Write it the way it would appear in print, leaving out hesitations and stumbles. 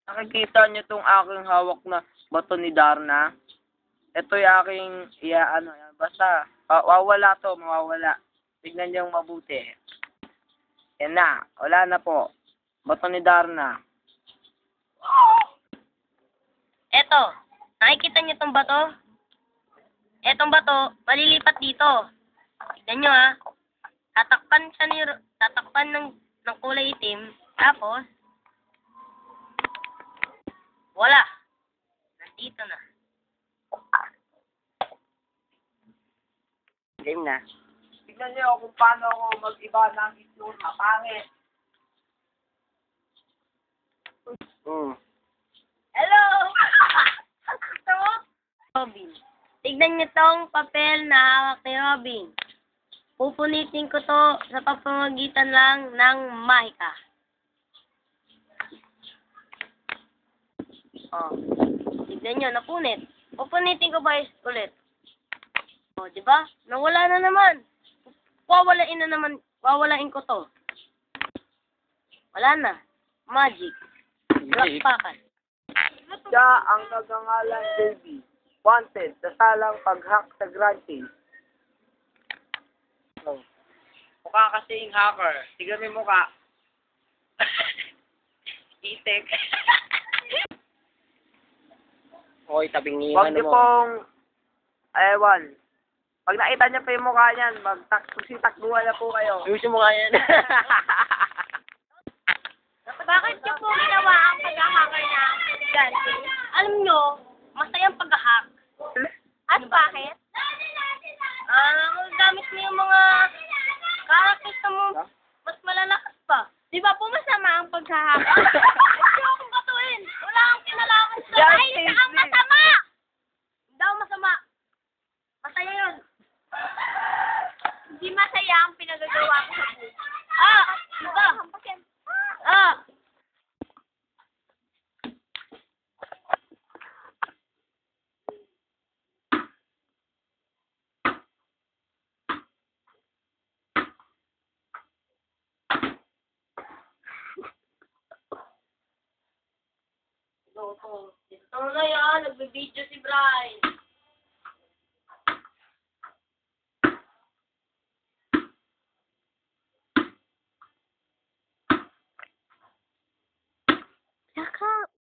Nakikita niyo tong aking hawak na bato ni Darna? Ito yung aking, basta, wawala to, mawawala. Tignan niyo mabuti. Yan na, wala na po. Bato ni Darna. Eto, nakikita niyo tong bato? Etong bato, malilipat dito. Tignan niyo ha. Tatakpan ng kulay itim, tapos, wala. Nandito na. Game na. Tignan niyo kung paano ako mag-iba ng itsura. Pangit. Hello! Ito? Robin. Tignan niyo tong papel na hawak ni Robin. Pupunitin ko to sa pamamagitan lang ng mahika. Oh. Tignan niyo, napunit. Pupunitin ko ba ulit? Oh, di ba? Nawala na naman. Wawalain ko to. Wala na. Magic. Lakpakan. Siya ang nagangalang JB. Wanted, sasalang pag-hack sa Grand Chase. Oh. Mukha kasing hacker. Tignan mo yung mukha. Itek. Hoy, tabing niyo Huwag niyo pong, ewan. Pag nakita niyo pa yung mukha niyan, magsitakbuhan na po kayo. Ayusin mo nga yan. Bakit niyo po ginawa ang pag-hacker na ganti? Alam niyo, masayang pag-hack. At bakit? Gamit mo yung mga characters na mo mas malalakas pa. Di ba po masama ang pag-hack? Hindi akong batuin. Wala akong kinalaman sa dahil sa ang masama! Hindi ako masama. Masaya yun. Hindi masaya ang pinagagawa ko sa buhay. Diba? Ito na yan, nagbe-video si Bray.